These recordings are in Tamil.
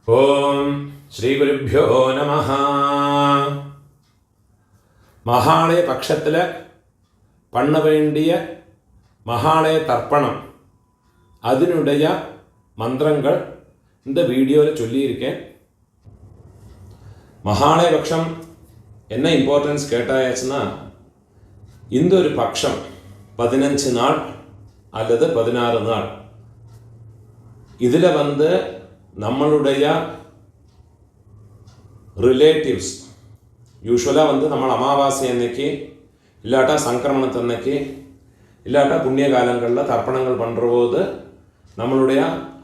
ஓம் ஸ்ரீ குருப்யோ நமஹ. மகாலய பட்சத்தில் பண்ண வேண்டிய மகாலய தர்ப்பணம் அதனுடைய மந்திரங்கள் இந்த வீடியோவில் சொல்லியிருக்கேன். மகாலய பட்சம் என்ன இம்பார்ட்டன்ஸ் கேட்டாச்சுன்னா, இந்த ஒரு பட்சம் 15 நாள் அல்லது 16 நாள் இதில் நம்மளுடைய ரிலேட்டிவ்ஸ் யூஸ்வலாக நம்ம அமாவாசை அன்னைக்கு இல்லாட்டா சங்கிரமணத்தன்னைக்கு இல்லாட்டா புண்ணிய காலங்களில் தர்ப்பணங்கள் பண்ணுற போது நம்மளுடைய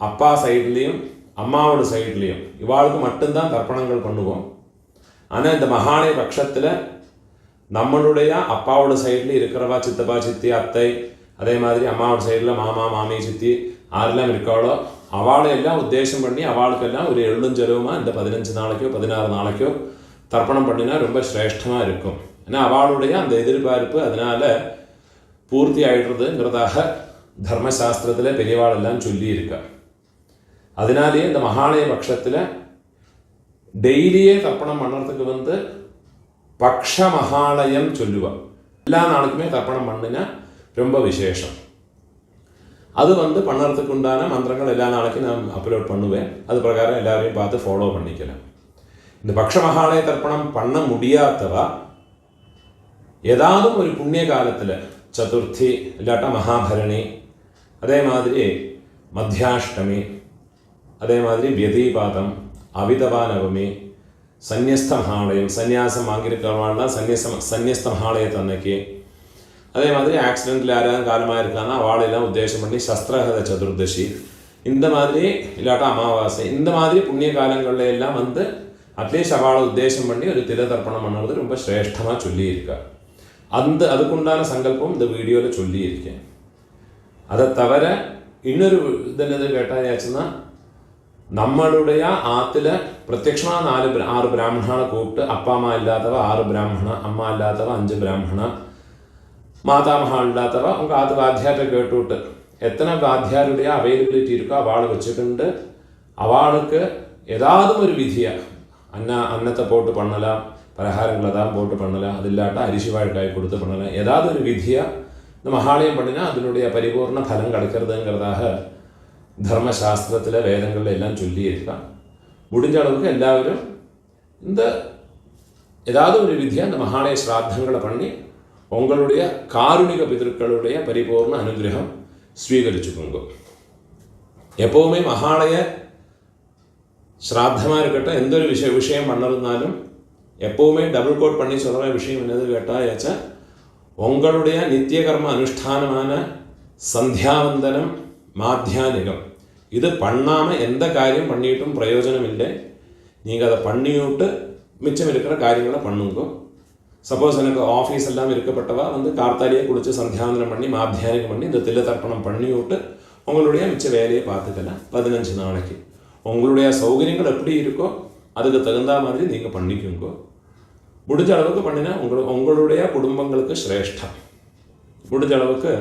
அப்பா சைட்லேயும் அம்மாவோட சைட்லேயும் இவாளுக்கு மட்டும்தான் தர்ப்பணங்கள் பண்ணுவோம். ஆனால் இந்த மகாலய பட்சத்தில் நம்மளுடைய அப்பாவோட சைடில் இருக்கிறவா சித்தப்பா சித்தி அத்தை, அதே மாதிரி அம்மாவோட சைடில் மாமா மாமி சித்தி யாரெல்லாம் இருக்காளோ அவளையெல்லாம் உத்தேசம் பண்ணி அவளுக்கெல்லாம் ஒரு எழுஞ்செலவுமாக இந்த 15 நாளைக்கோ 16 நாளைக்கோ தர்ப்பணம் பண்ணினா ரொம்ப சிரேஷ்டமாக இருக்கும். ஏன்னா அவளுடைய அந்த எதிர்பார்ப்பு அதனால் பூர்த்தி ஆகிடுறதுங்கிறதாக தர்மசாஸ்திரத்தில் பெரியவாளெல்லாம் சொல்லியிருக்கா. அதனாலேயே இந்த மகாலய பட்சத்தில் டெய்லியே தர்ப்பணம் பண்ணுறதுக்கு பக்ஷ மகாலயம் சொல்லுவாள். எல்லா நாளுக்குமே தர்ப்பணம் பண்ணினா ரொம்ப விசேஷம். அது பண்ணுறதுக்கு உண்டான மந்திரங்கள் எல்லா நாளைக்கும் நான் அப்லோட் பண்ணுவேன். அது பிரகாரம் எல்லாரையும் பார்த்து ஃபாலோ பண்ணிக்கலாம். இந்த பக்ஷ மகாலய தர்ப்பணம் பண்ண முடியாதவா ஏதாவது ஒரு புண்ணிய காலத்தில் சதுர்த்தி இல்லாட்டா மகாபரணி, அதே மாதிரி மத்தியாஷ்டமி, அதே மாதிரி வியதீபாதம், அவிதவா நவமி, சந்நியஸ்த மகாலயம் சந்நியாசம் வாங்கியிருக்கிறவாள்லாம் சந்நியஸ்த மகாலயத்தை அன்னைக்கு, அதே மாதிரி ஆக்சிடென்ட்டில் யாராவது காலமாக இருக்காங்கன்னா அவளையெல்லாம் உத்தேசம் பண்ணி சஸ்திரஹத சதுர்தசி, இந்த மாதிரி இல்லாட்டா அமாவாசை, இந்த மாதிரி புண்ணிய காலங்களில் எல்லாம் அட்லீஸ்ட் அவளை உத்தேசம் பண்ணி ஒரு தில தர்ப்பணம் பண்ணுறது ரொம்ப சிரேஷ்டமாக சொல்லியிருக்கா. அதுக்குண்டான சங்கல்பம் இந்த வீடியோவில் சொல்லியிருக்கேன். அதை தவிர இன்னொரு என்னது கேட்டாச்சுன்னா, நம்மளுடைய ஆற்றுல பிரத்யட்சமாக 6 பிராமணனை கூப்பிட்டு அப்பா அம்மா இல்லாதவ 6 பிராமணா, அம்மா இல்லாதவ 5 பிராமணா, மாதாமகா இல்லாதவ உங்கள் ஆற்று வாத்தியார்ட்ட கேட்டுவிட்டு எத்தனை வாத்தியாருடைய அவைலபிலிட்டி இருக்கோ அவளை வச்சுக்கிண்டு அவளுக்கு ஏதாவது ஒரு விதியாக அன்னத்தை போட்டு பண்ணலாம், பலகாரங்களை தான் போட்டு பண்ணலாம், அது இல்லாட்டா அரிசி வாழ்க்காய் கொடுத்து பண்ணலாம், ஏதாவது ஒரு விதியாக இந்த மகாலயம் பண்ணினா அதனுடைய பரிபூர்ண பலம் கிடைக்கிறதுங்கிறதாக தர்மசாஸ்திரத்தில் வேதங்களில் எல்லாம் சொல்லியிருக்கான். முடிஞ்ச அளவுக்கு எல்லாரும் இந்த ஏதாவது ஒரு விதியாக இந்த மகாலய ஸ்ராத்தங்களை பண்ணி உங்களுடைய காருணிக பிதர்களுடைய பரிபூர்ண அனுகிரகம் ஸ்வீகரிச்சுக்கோங்க. எப்போவுமே மகாலய ஸ்ராத்தமாக இருக்கட்டும், எந்த ஒரு விஷயம் பண்ணிருந்தாலும் எப்போவுமே டபுள் கோட் பண்ணி சொல்கிற விஷயம் என்னது கேட்டாச்சா, உங்களுடைய நித்திய கர்ம அனுஷ்டானமான சந்தியாவந்தனம் மாத்தியானிகம் இது பண்ணாமல் எந்த காரியம் பண்ணிட்டும் பிரயோஜனம் இல்லை. நீங்கள் அதை பண்ணிவிட்டு மிச்சம் இருக்கிற காரியங்களை பண்ணுங்க. சப்போஸ் எனக்கு ஆஃபீஸ் எல்லாம் இருக்கப்பட்டவா கார்த்தாலியே குளித்து சந்தியாவந்தனம் பண்ணி மாத்தியானிகம் பண்ணி இந்த தில்ல தர்ப்பணம் பண்ணி விட்டு உங்களுடைய மிச்ச வேலையை பார்த்துக்கலாம். 15 நாளைக்கு உங்களுடைய சௌகரியங்கள் எப்படி இருக்கோ அதுக்கு தகுந்த மாதிரி நீங்கள் பண்ணிக்கோங்க. முடிஞ்ச அளவுக்கு பண்ணினா உங்களுடைய குடும்பங்களுக்கு சிரேஷ்டம். முடிஞ்ச அளவுக்கு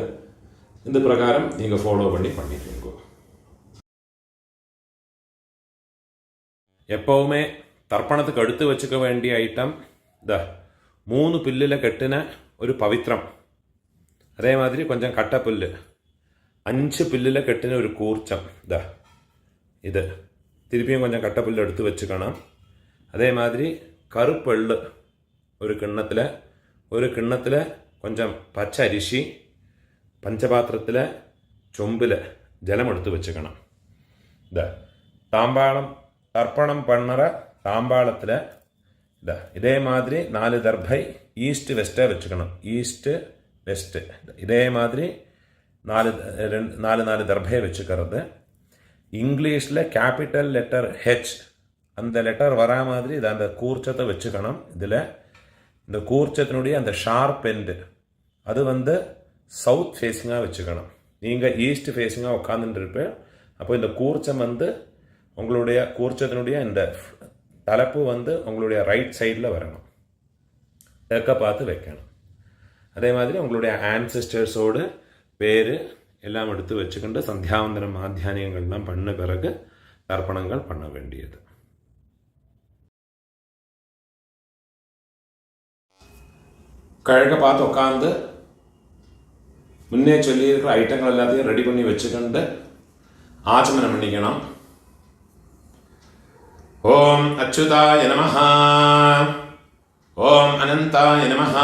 இந்த பிரகாரம் நீங்கள் ஃபாலோ பண்ணிக்கோங்க. எப்போவுமே தர்ப்பணத்துக்கு எடுத்து வச்சுக்க வேண்டிய ஐட்டம் 3 பில்லில் கட்டின ஒரு பவித்திரம், அதே மாதிரி கொஞ்சம் கட்டப்புல்லு, 5 பில்லில் கட்டின ஒரு கூர்ச்சம், இது திருப்பியும் கொஞ்சம் கட்டப்புல்லு எடுத்து வச்சுக்கணும். அதே மாதிரி கருப்பெள்ளு ஒரு கிண்ணத்தில் கொஞ்சம் பச்சை அரிசி, பஞ்சபாத்திரத்தில் சொம்பில் ஜலம் எடுத்து வச்சுக்கணும். தாம்பாளம் தர்ப்பணம் பண்ணுற தாம்பாளத்தில் இதே மாதிரி 4 தர்பை ஈஸ்ட் வெஸ்ட்டாக வச்சுக்கணும். ஈஸ்ட்டு வெஸ்ட்டு இதே மாதிரி 4 தர்பையை வச்சுக்கிறது. இங்கிலீஷில் கேபிட்டல் லெட்டர் ஹெச் அந்த லெட்டர் வரா மாதிரி அந்த கூர்ச்சத்தை வச்சுக்கணும். இதில் இந்த கூர்ச்சத்தினுடைய அந்த ஷார்ப் எண்டு அது சவுத் ஃபேஸிங்காக வச்சுக்கணும். நீங்கள் ஈஸ்ட் ஃபேஸிங்காக உட்காந்துட்டு இருப்பேன். அப்போ இந்த கூர்ச்சம் உங்களுடைய கூர்ச்சத்தினுடைய இந்த தலைப்பு உங்களுடைய ரைட் சைடில் வரணும், தெற்க பார்த்து வைக்கணும். அதே மாதிரி உங்களுடைய ஆன்செஸ்டர்ஸோடு பேர் எல்லாம் எடுத்து வச்சுக்கிண்டு சந்தியாவந்தனம் மாத்தியானியங்கள்லாம் பண்ண பிறகு தர்ப்பணங்கள் பண்ண வேண்டியது. கிழக்க பார்த்து உட்காந்து முன்னே சொல்லியிருக்கிற ஐட்டங்கள் எல்லாத்தையும் ரெடி பண்ணி வச்சுக்கிண்டு ஆச்சமனம் பண்ணிக்கணும். ஓம் அச்சுதாய நமஹ, ஓம் அனந்தாய நமஹ,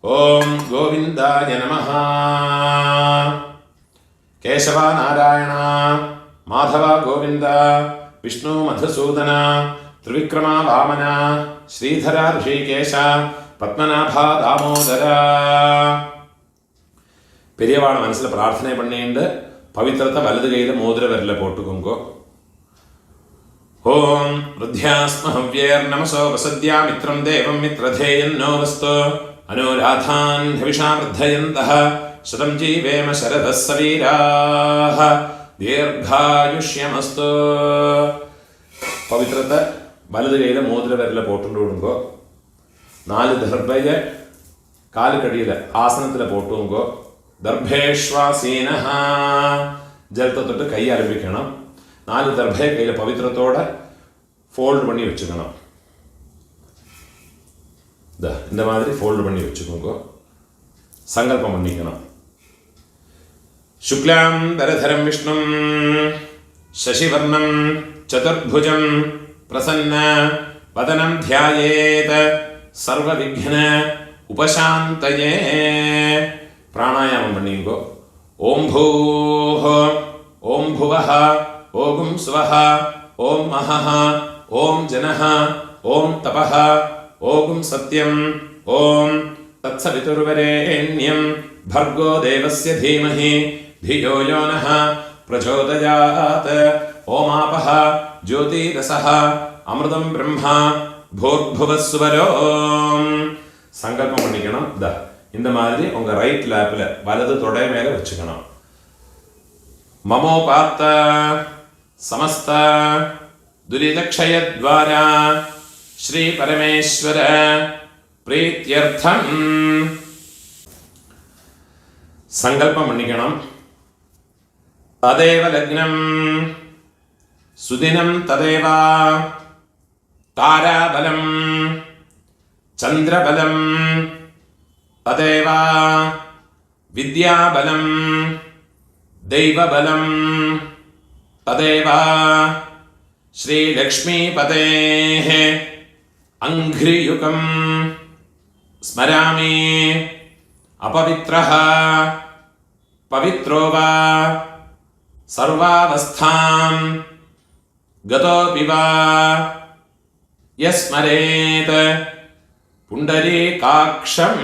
ஓம் கோவிந்தாய நமஹ. கேசவ நாராயண மாதவ கோவிந்த விஷ்ணு மதுசூதன த்ரிவிக்ரம வாமன ஸ்ரீதர ரிஷிகேஷ பத்மநாப தாமோதர. பெரியவாளை மனசில் பிரார்த்தனை பண்ணிட்டு பவித்திரத்தை வலது கையில் மோதிர விரல போட்டுக்கோங்கோ. ஓம் ருத்யாஸ்மஹவ்யேர் நமசோ வசத்யா மித்ரம் தேவம் மித்ரதேயன்னோ வஸ்து அனுராதான் ஹவிஷா வர்தயந்தः சதம் ஜீவேம சரதः சவீராः தீர்காயுஷ்யமஸ்து. பவித்திரத்தை வலது கையில் மோதிர விரல போட்டு விடுங்கோ. 4 தர்பையை காலுக்கடியில் ஆசனத்தில் போட்டுங்கோ. தர்பேஷ்வாசீனஹ, ஜலத்தை தொட்டு கை ஆரம்பிக்கணும். 4 தர்பையை கையில் பவித்திரத்தோட ஃபோல்டு பண்ணி வச்சுக்கணும். இந்த மாதிரி ஃபோல்டு பண்ணி வச்சுக்கோங்க. சங்கல்பம் பண்ணிக்கணும். சுக்லாம் தரதரம் விஷ்ணும் சசிவர்ணம் சதுர்புஜம் பிரசன்ன வதனம் தியாயேத் சர்வ விக்ன உபசாந்தயே. பிராணாயாமம் பண்ணிங்கோ. ஓம் பூஹ ஓம் புவஹ ஓம் சுவஹ ஓம் மஹஹ ஓம் ஜனஹ ஓம் தபஹ ஓம் சத்யம் ஓம் தத்சவிதுர்வரேண்யம் भर्गो देवस्य धीमहि धियो यो नः प्रचोदयात्. ओमापः ज्योतिरसः अमृतं ब्रह्मा भूर्भुवस्वरो. சங்கல்பம் பண்ணிக்கணும். இந்த மாதிரி உங்க ரைட் லேப்ல வலது தொடை மேல வச்சுக்கணும். மமோபாத்த சமஸ்த துரிதக்ஷயத்வாரா ஸ்ரீ பரமேஸ்வர பிரீத்யர்த்தம் சங்கல்பம் பண்ணிக்கணும். ததேவ லக்னம் சுதினம் ததேவ தாராபலம் சந்திரபலம் ததேவ வித்யாபலம் தெய்வபலம் ததேவ ஸ்ரீலக்ஷ்மீபதேः அங்க்ரியுகம் ஸ்மராமி. अपवित्रः पवित्रो वा सर्वावस्थां गतोऽपि वा यस्मरेत् पुण्डरीकाक्षं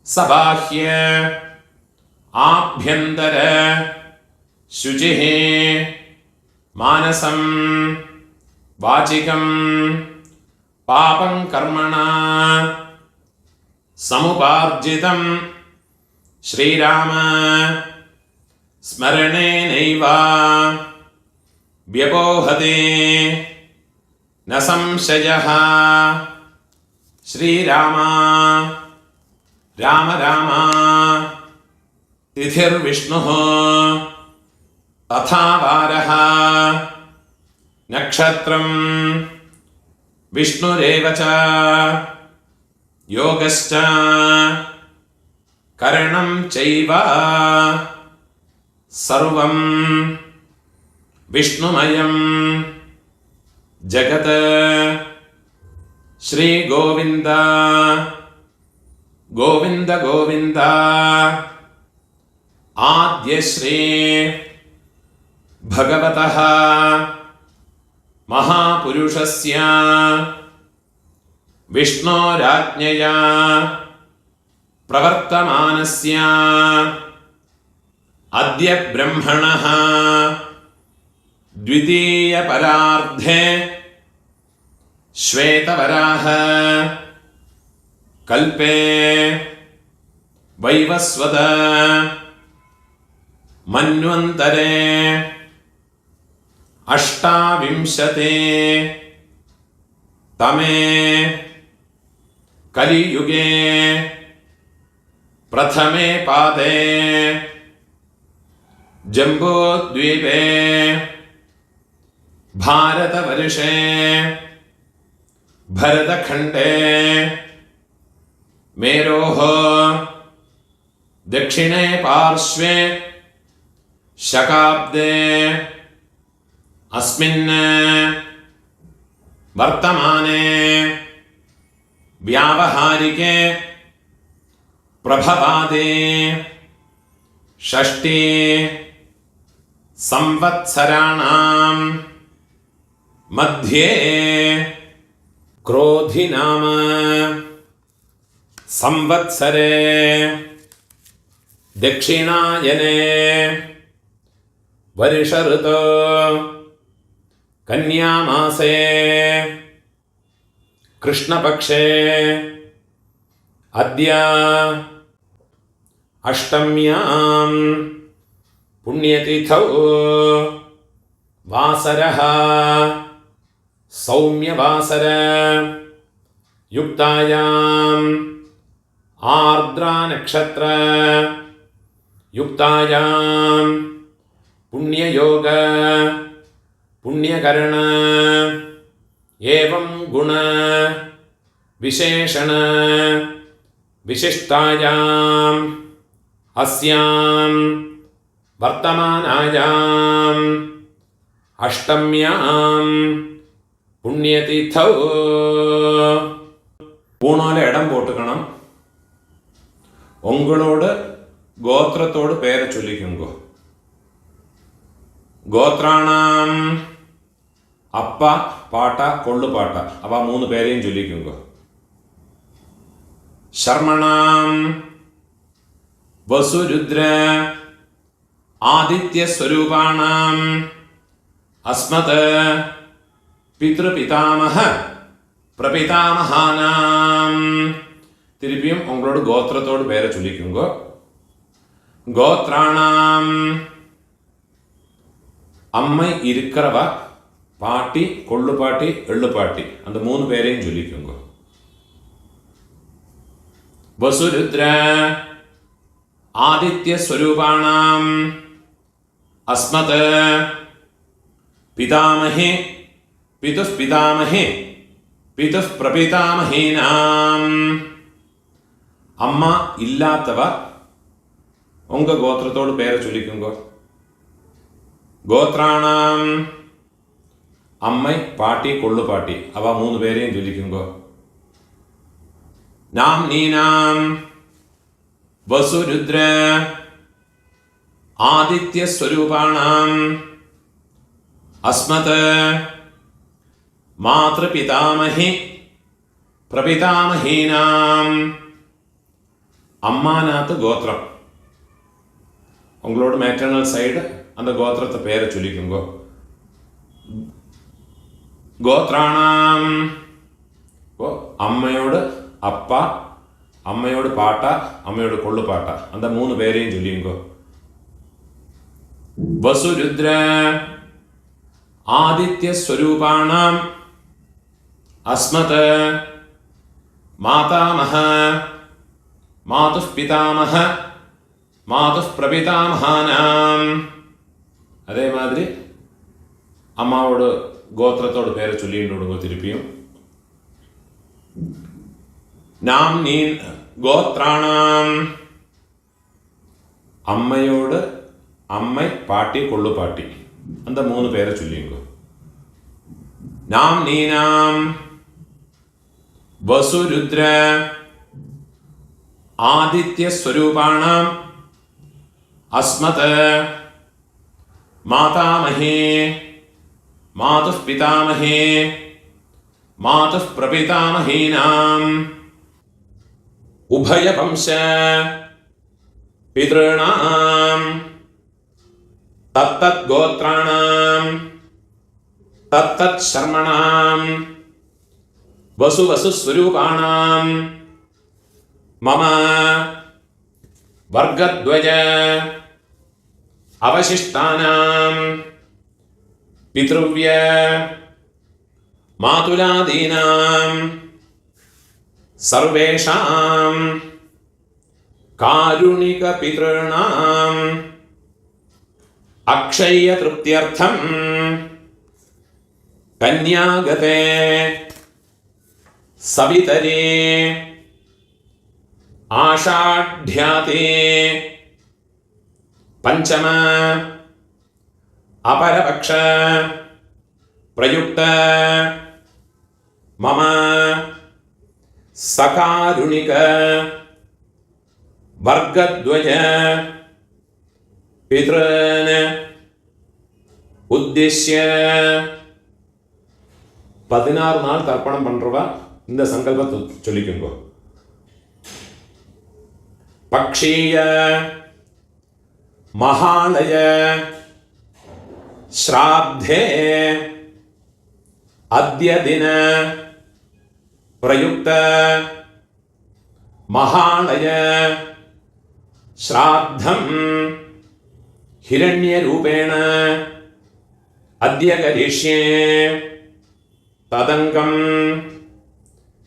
सबाह्य आभ्यन्तर शुचिः मानसं वाचिकं पापं कर्मणा समुपार्जितं श्रीराम स्मरणेनैव व्यपोहते न संशयः. श्रीराम राम राम तिथिर्विष्णुः तथा वारः नक्षत्रं विष्णुरेव च योगश्च करणं चैव सर्वं विष्णुमयं जगत्. श्री गोविंद गोविंद गोविंद आद्य श्री भगवतः महापुरुषस्य विष्णोराज्ञया प्रवर्तमानस्य अद्य ब्रह्मणः द्वितीय परार्धे श्वेतवराह कल्पे वैवस्वत मन्वन्तरे अष्टाविंशते तमे कलियुगे प्रथमे पादे जम्बूद्वीपे भारतवर्षे भरतखण्डे मेरोः दक्षिणे पार्श्वे शकाब्दे अस्मिन् वर्तमाने व्यावहारिके प्रभवादे षष्ठी संवत्सराणां मध्ये क्रोधि नाम संवत्सरे दक्षिणायने वर्ष ऋतौ कन्यामासे कृष्णपक्षे अद्य अष्टम्यां पुण्यतिथौ वासरः सौम्यवासर युक्तायाम् आर्द्रा नक्षत्र युक्तायां पुण्ययोग पुण्यकरण एवं गुण विशेषण विशिष्टायाम् अस्यां वर्तमानायाम् अष्टम्यां पुण्यतिथौ ഊണോല ഇടം പോട്ടുക്കണം ഉങ്ങളോട് ഗോത്രത്തോട് പേരെ ചൊല്ലിക്കുങ്കോ ഗോത്രാണാം അപ്പ പാട്ട കൊള്ളുപാട്ട അവ മൂന്ന് പേരെയും ചൊല്ലിക്കുങ്കോ ശർമ്മണാം വസുരുദ്ര ആദിത്യസ്വരൂപാണാം അസ്മത് പിതൃപിതാമഹ പ്രപിതാമഹാനാം തിരുപ്പിയും ഉങ്ങളോട് ഗോത്രത്തോട് പേരെ ചൊല്ലിക്കുങ്കോ ഗോത്രാണാം അമ്മ ഇരിക്കറവ പാട്ടി കൊള്ളുപാട്ടി എള്ളുപാട്ടി அந்த മൂന്ന് പേരെയും ചൊല്ലിക്കുങ്കോ വസുരുദ്ര ആദിത്യസ്വരൂപാണാം അസ്മത് പിതാമഹേ പിതുഃപിതാമഹേ പിതുഃപ്രപിതാമഹീനാം അമ്മ ഇല്ലാത്തവ ഉങ്ക ഗോത്രത്തോട് പേരെ ചൊല്ലിക്കുങ്കോ ഗോത്രാണാം അമ്മ പാട്ടി കൊള്ളുപാട്ടി അവ മൂന്ന് പേരെയും ചൊല്ലിക്കുങ്കോ നാം നീനാം വസുരുദ്ര ആദിത്യസ്വരൂപാണാം അസ്മത് മാതൃപിതാമഹി പ്രപിതാമഹീനാം അമ്മാനാത്ത് ഗോത്രം ഉങ്ങളോട് മാറ്റേണൽ സൈഡ് அந்த ഗോത്രത്തെ പേരെ ചൊല്ലിക്കുങ്കോ ഗോത്രാണാം അമ്മയോട് അപ്പ അമ്മയോട് പാട്ട അമ്മയോട് കൊള്ളുപാട്ട அந்த മൂന്ന് പേരെയും ചൊല്ലിക്കുങ്കോ വസുരുദ്ര ആദിത്യസ്വരൂപാണാം അസ്മത് മാതാമഹ മാതുഃപിതാമഹ മാതുഃപ്രപിതാമഹാനാം അതേമാതിരി അമ്മാവോട് ഗോത്രത്തോട് പേരെ ചൊല്ലിയിട്ടുണ്ടോ തിരുപ്പിയും നാം നീ ഗോത്രാണാം അമ്മയോട് അമ്മ പാട്ടി കൊള്ളുപാട്ടി அந்த മൂന്ന് പേരെ ചൊല്ലിയുങ്കോ നാം നീനാം വസുരുദ്ര ആദിത്യസ്വരൂപാണാം അസ്മത് മാതാമഹേ മാതുഃപിതാമഹേ മാതുഃപ്രപിതാമഹീനാം ഉഭയവംശ പിതॄണാം തത്തത് ഗോത്രാണാം തത്തത് ശർമ്മണാം വസുവസുസ്വരൂപാണാം മമ വർഗദ്വയ അവശിഷ്ടാനാം പിതൃവ്യ മാതുലാദീനാം സർവേഷാം കാരുണിക പിതॄണാം അക്ഷയ തൃപ്ത്യർത്ഥം കന്യാഗതേ സവിതരേ आषाढ्याते पंचम अपरपक्ष प्रयुक्त मम सकारुणिक वर्गद्वय पितॄन् उद्देश्य 16 நாள் தர்ப்பணம் பண்றவா இந்த சங்கல்பத்தை சொல்லிக்குங்க. பக்ஷீய மகாலய श्राद्धे अद्य दिन प्रयुक्त महालय श्राद्धं हिरण्यरूपेण अद्य करिष्ये तदङ्गं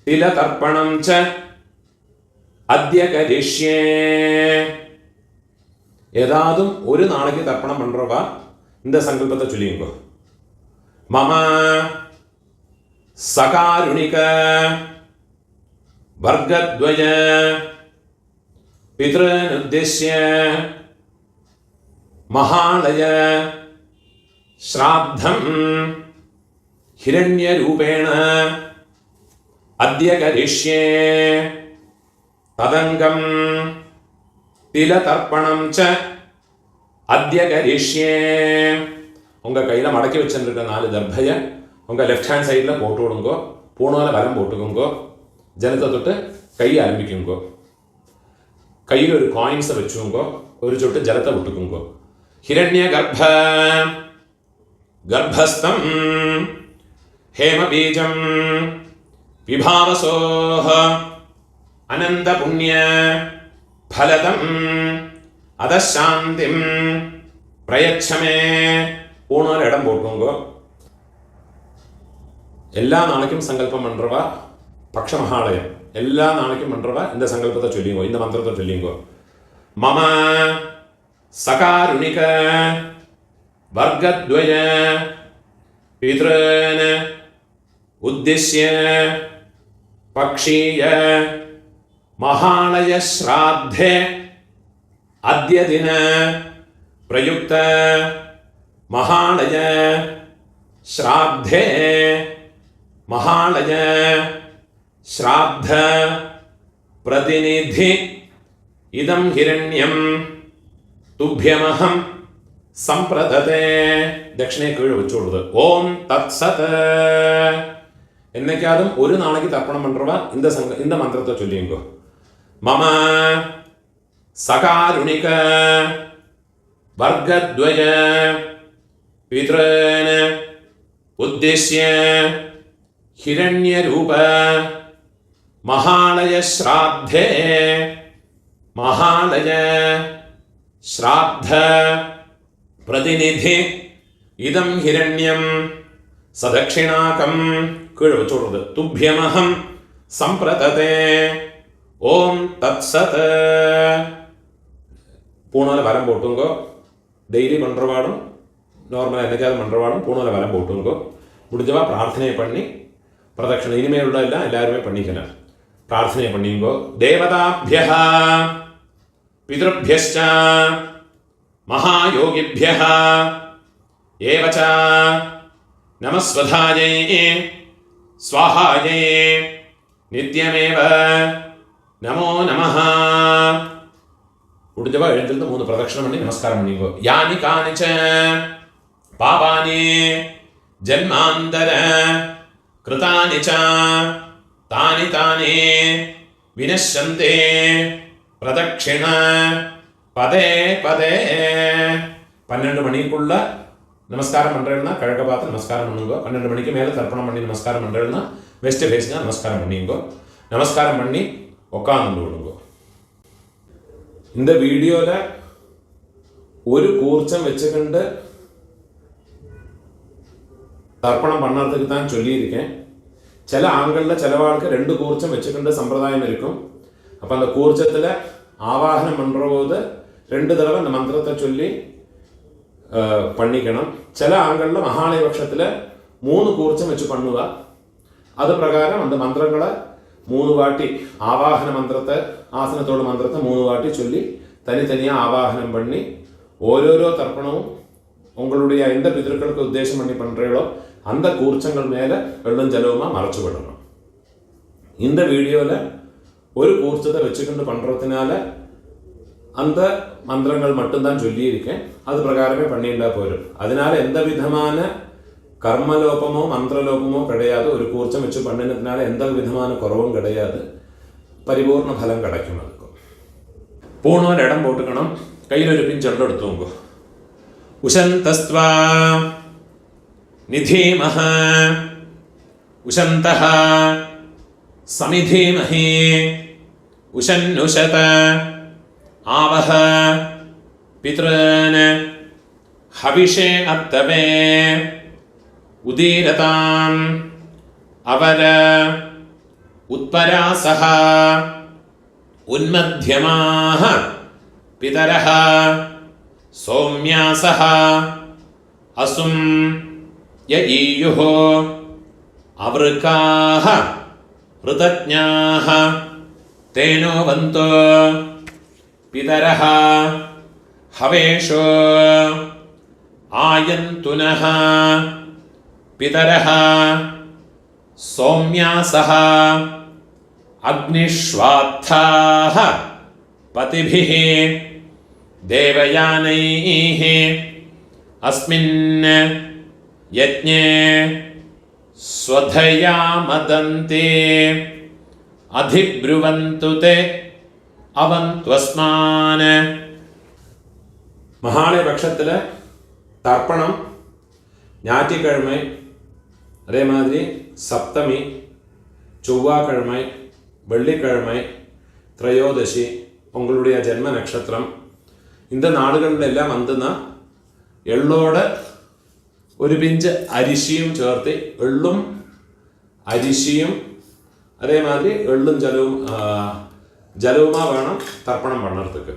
तिलतर्पणं च अद्य करिष्ये. ஏதாதும் ஒரு நாளைக்கு தர்ப்பணம் பண்றவா இந்த சங்கல்பத்தை சொல்லிங்க. மம சகாருணிக வர்கத்வய பித்ருன் உத்தேஷ்ய மகாலய ஸ்ராத்தம் ஹிரண்யரூபேண அத்ய கரிஷ்யே ததங்கம் திலதர்ப்பணம் ச அத்ய கரிஷ்யே. உங்க கையில மடக்கி வச்சிருக்க 4 தர்பைய உங்க லெஃப்ட் ஹேண்ட் சைட்ல போட்டு விடுங்க. பூணால வலம் போட்டுக்குங்க. ஜலத்தை தொட்டு கையை ஆரம்பிக்குங்க. கையில் ஒரு காயின்ஸை வச்சுங்க. ஒரு சொட்டு ஜலத்தை விட்டுக்குங்க. ஹிரண்ய கர்ப்பஸ்தம் ஹேம பீஜம் விபாவசோஹ அனந்த புண்ணிய ஃபலதம் அதசாந்திம் பிரயச்சமே. பூணால் இடம் போட்டுங்க. எல்லா நாளைக்கும் சங்கல்பம் பண்றவா பக்ஷ மகாலயம் எல்லா நாளைக்கும் பண்றவா இந்த சங்கல்பத்தை சொல்லிங்கோ. இந்த மந்திரத்தை சொல்லிங்கோ. மம சகாருணிக வர்கத்வய பித்ருன் உத்திஷ்ய பக்ஷீய மகாலய ஸ்ராத்தே अद्य दिन प्रयुक्त महालय श्राद्धे महालय श्राद्ध प्रतिनिधि इदं हिरण्यं तुभ्यमहं संप्रदते. दक्षिणे कीळ വെച്ചുകൊടുത്. ഓം തത്സത്. എന്നേക്കാതും ഒരു നാளைக்கு തർപ്പണം പண்றவா இந்த மந்திரத்தை சொல்லிங்கோ. மம सकारुणिक वर्गद्वय पितॄन् उद्देश्य हिरण्यरूप महालय श्राद्धे महालय श्राद्ध प्रतिनिधि इदं हिरण्यं सदक्षिणाकं कीळ വെച്ചുകൊടുത്. तुभ्यमहं संप्रदते. ओम तत्सत. பூணால வரம் போட்டுங்கோ. டெய்லி பண்ணுறவாடும் நார்மலாக என்னைக்காவது பண்ணுறவாடும் பூணால வரம் போட்டுங்கோ. முடிஞ்சவா பிரார்த்தனை பண்ணி பிரதட்சணை இனிமேல் உள்ள எல்லாம் எல்லாருமே பண்ணிக்கலாம். பிரார்த்தனை பண்ணிங்கோ. தேவதாபியः பித்ருभ्यश्च महायोगिभ्यः एव च नमस्वधायै स्वाहायै नित्यमेव नमो नमः. முடிஞ்சவா எழுந்திருந்து 3 பிரதட்சணம் பண்ணி நமஸ்காரம் பண்ணிங்கோ. யானி கானிச்ச பாபானி ஜன்மாந்தர கிருதானி ச தானி தானி வினஷ்யந்தே பிரதட்சிண பதே பதே. 12 மணிக்குள்ள நமஸ்காரம் பண்றேன்னா கிழக்க பார்த்து நமஸ்காரம் பண்ணுங்க. 12 மணிக்கு மேலே தர்ப்பணம் பண்ணி நமஸ்காரம் பண்றேன்னா வெஸ்ட் ஃபேஸ்னா நமஸ்காரம் பண்ணிங்கோ. நமஸ்காரம் பண்ணி உட்காந்து விடுங்க. இந்த வீடியோல ஒரு கூர்ச்சம் வச்சுக்கிண்டு தர்ப்பணம் பண்ணுறதுக்கு தான் சொல்லியிருக்கேன். சில ஆண்களில் சிலவாளுக்கு 2 கூர்ச்சம் வச்சுக்கிண்டு சம்பிரதாயம் இருக்கும். அப்போ அந்த கூர்ச்சத்தில் ஆவாகனம் பண்ணுற போது 2 தடவை அந்த மந்திரத்தை சொல்லி பண்ணிக்கணும். சில ஆண்களில் மகாலய பட்சத்தில் 3 கூர்ச்சம் வச்சு பண்ணுவா. அது பிரகாரம் அந்த மந்திரங்களை 3 வாட்டி ஆவாகன மந்திரத்தை ஆசனத்தோட மந்திரத்தை 3 வாட்டி சொல்லி தனித்தனியாக ஆவாகனம் பண்ணி ஓரோரோ தர்ப்பணமும் உங்களுடைய எந்த பிதர்களுக்கு உத்தேசம் பண்ணி பண்ணுறீங்களோ அந்த கூர்ச்சங்கள் மேலே வெள்ளம் ஜலவுமாக மறைச்சு விடணும். இந்த வீடியோவில் ஒரு கூர்ச்சத்தை வச்சுக்கிட்டு பண்ணுறதுனால அந்த மந்திரங்கள் மட்டும்தான் சொல்லியிருக்கேன். அது பிரகாரமே பண்ணிட்டா போயிடும். அதனால எந்த விதமான கர்மலோபமோ மந்திரலோபமோ கிடையாது. ஒரு கூர்ச்சம் வச்சு பண்ணினதுனால எந்த விதமான குறவும் கிடையாது. பரிபூர்ண பலம் கிடைக்கும். அதுக்கும் பூணூர் இடம் போட்டுக்கணும். கையில் ஒரு பிஞ்சல் எடுத்துங்க. உஷந்தஸ்வா நிதீமஹ உஷந்தஹ சமிதீமஹி உஷன்னுஷத ஆவஹ பித்ரன் ஹவிஷே அத்தவே உதீரதாம் அவர உத்பராசஹ உன்மத்யமாஹ பிதரஹ சௌம்யாசஹ அசும் யஈயுஹ அவருக்காஹ ருதஜ்ஞாஹ தேனோவந்தோ பிதரஹ ஹவேஷோ ஆயந்துனஹ பிதரஹ சௌம்யாசஹ அக்னிஷ்வாத்தாஹ பதிபிஹ தேவயானைஹ அஸ்மின் யஜ்ஞே ஸ்வதயா மதந்தே அதிப்ருவந்து தே அவந்த்வஸ்மான். மகாலய பட்சத்தில் தர்ப்பணம் ஞாயிற்றுக்கிழமை, அதே மாதிரி சப்தமி, செவ்வாய்க்கிழமை, வெள்ளிக்கிழமை, திரையோதசி, உங்களுடைய ஜென்ம நட்சத்திரம், இந்த നാളുകളിലെല്ലാം വന്നുന്ന എള്ളോട് ഒരു പിഞ്ച് അരിശിയും ചേർത്ത് എള്ളും അരിശിയും അതേമാതിരി എള്ളും ജലവുമാ വേണം തർപ്പണം പണ്ണறதுக்கு.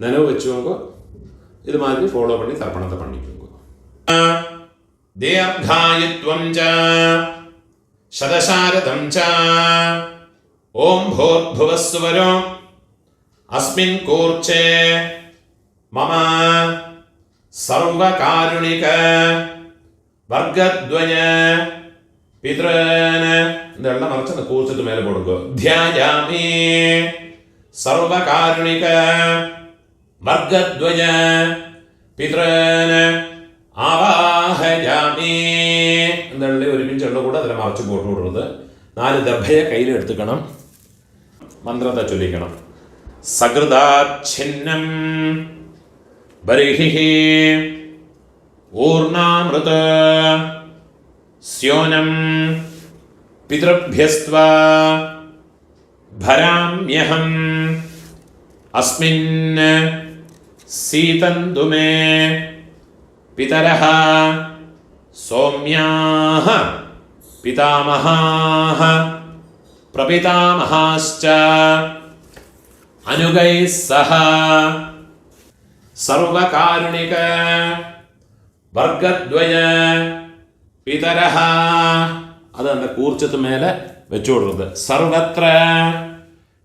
നനവ് വെച്ചുകൊണ്ട് ഇത് മാതിരി ഫോളോ பண்ணி തർപ്പണത്തെ பண்ணிக்கோங்க. ദീർഘായുത്വം ച ശതശാരദം ച ഓം ഭൂർഭുവസ്സുവരോ അസ്മിൻ കൂർച്ചേ മമ സർവകാരുണിക വർഗദ്വയ പിതൃൻ. ഇതെല്ലാം മറച്ച് കൂർച്ചത്ത് മേലെ കൊടുക്കുക. ധ്യായാമി സർവകാരുണിക വർഗദ്വയ പിതൃൻ ആവാഹയാമി. എന്നുള്ള ഒരു പിഞ്ചെള്ള കൂടെ അതിനെ മറച്ച് പോട്ട് കൊടുക്കുന്നത്. 4 ദർഭയെ കയ്യിൽ എടുത്തുക്കണം. മന്ത്രത്തെ ചൊല്ലിക്കണം. സകൃതാച്ഛിന്നം ബർഹിഃ ഊർണാമൃത സ്യോനം പിതൃഭ്യസ്ത്വാ ഭരാമ്യഹം അസ്മിൻ സീതന്തു മേ പിതരഃ സൗമ്യാഃ പിതാമഹാഃ പ്രപിതാമഹാശ്ച അനുഗൈഃ സഹ സർവകാരുണിക വർഗദ്വയ പിതരഃ. അത് அந்த കൂർച്ചത്ത് മേലെ വെച്ചു കൊടുക്കുന്നത്. സർവത്ര